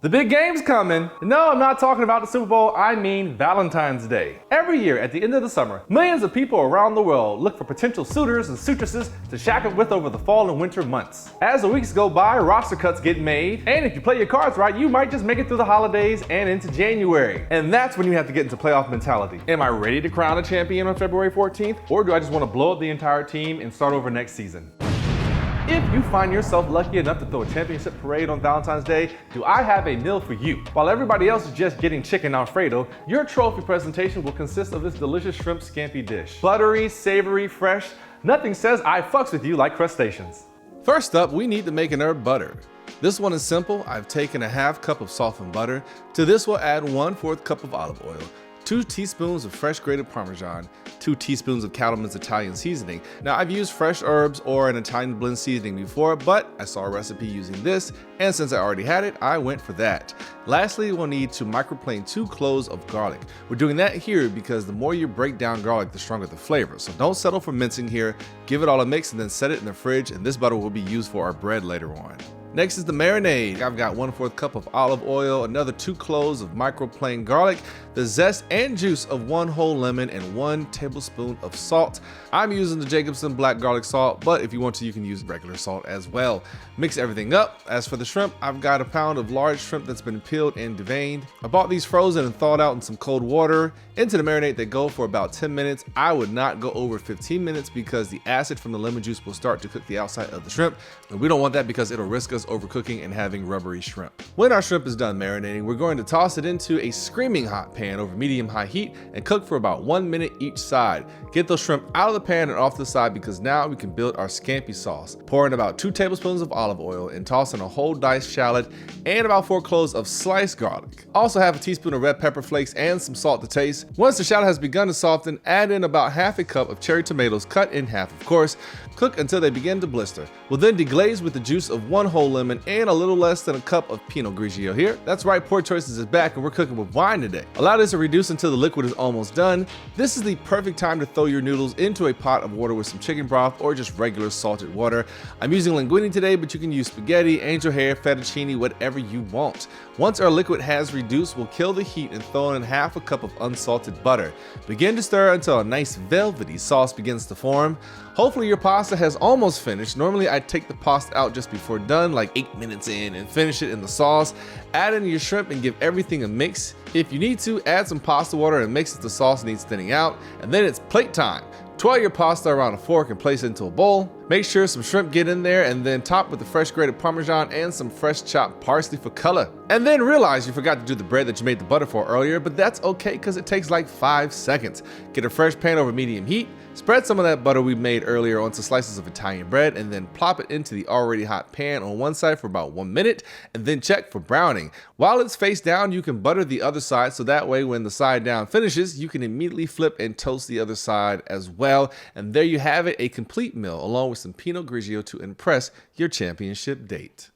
The big game's coming. No, I'm not talking about the Super Bowl, I mean Valentine's Day. Every year at the end of the summer, millions of people around the world look for potential suitors and suitresses to shack up with over the fall and winter months. As the weeks go by, roster cuts get made, and if you play your cards right, you might just make it through the holidays and into January. And that's when you have to get into playoff mentality. Am I ready to crown a champion on February 14th? Or do I just want to blow up the entire team and start over next season? If you find yourself lucky enough to throw a championship parade on Valentine's Day, do I have a meal for you? While everybody else is just getting chicken Alfredo, your trophy presentation will consist of this delicious shrimp scampi dish. Buttery, savory, fresh, nothing says I fucks with you like crustaceans. First up, we need to make an herb butter. This one is simple. I've taken a half cup of softened butter. To this we'll add 1/4 cup of olive oil, 2 teaspoons of fresh grated parmesan, 2 teaspoons of Cattleman's Italian seasoning. Now I've used fresh herbs or an Italian blend seasoning before, but I saw a recipe using this, and since I already had it, I went for that. Lastly, we'll need to microplane 2 cloves of garlic. We're doing that here because the more you break down garlic, the stronger the flavor. So don't settle for mincing here. Give it all a mix and then set it in the fridge, and this butter will be used for our bread later on. Next is the marinade. I've got 1/4 cup of olive oil, another 2 cloves of microplaned garlic, the zest and juice of 1 whole lemon, and 1 tablespoon of salt. I'm using the Jacobsen Black Garlic Salt, but if you want to, you can use regular salt as well. Mix everything up. As for the shrimp, I've got a pound of large shrimp that's been peeled and deveined. I bought these frozen and thawed out in some cold water. Into the marinade, they go for about 10 minutes. I would not go over 15 minutes because the acid from the lemon juice will start to cook the outside of the shrimp, and we don't want that because it'll risk us overcooking and having rubbery shrimp. When our shrimp is done marinating, we're going to toss it into a screaming hot pan over medium-high heat and cook for about 1 minute each side. Get those shrimp out of the pan and off the side because now we can build our scampi sauce. Pour in about 2 tablespoons of olive oil and toss in a whole diced shallot and about 4 cloves of sliced garlic. Also have a teaspoon of red pepper flakes and some salt to taste. Once the shallot has begun to soften, add in about half a cup of cherry tomatoes cut in half, of course. Cook until they begin to blister. We'll then deglaze with the juice of 1 whole lemon and a little less than a cup of pinot grigio here. That's right, Poor Choices is back and we're cooking with wine today. Allow this to reduce until the liquid is almost done. This is the perfect time to throw your noodles into a pot of water with some chicken broth or just regular salted water. I'm using linguine today, but you can use spaghetti, angel hair, fettuccine, whatever you want. Once our liquid has reduced, we'll kill the heat and throw in half a cup of unsalted butter. Begin to stir until a nice velvety sauce begins to form. Hopefully your pasta has almost finished. Normally I take the pasta out just before done, like 8 minutes in, and finish it in the sauce. Add in your shrimp and give everything a mix. If you need to, add some pasta water and mix if the sauce needs thinning out, and then it's plate time. Twirl your pasta around a fork and place it into a bowl. Make sure some shrimp get in there and then top with the fresh grated parmesan and some fresh chopped parsley for color. And then realize you forgot to do the bread that you made the butter for earlier, but that's okay because it takes like 5 seconds. Get a fresh pan over medium heat. Spread some of that butter we made earlier onto slices of Italian bread and then plop it into the already hot pan on one side for about 1 minute and then check for browning. While it's face down, you can butter the other side so that way when the side down finishes, you can immediately flip and toast the other side as well. And there you have it, a complete meal along with some Pinot Grigio to impress your championship date.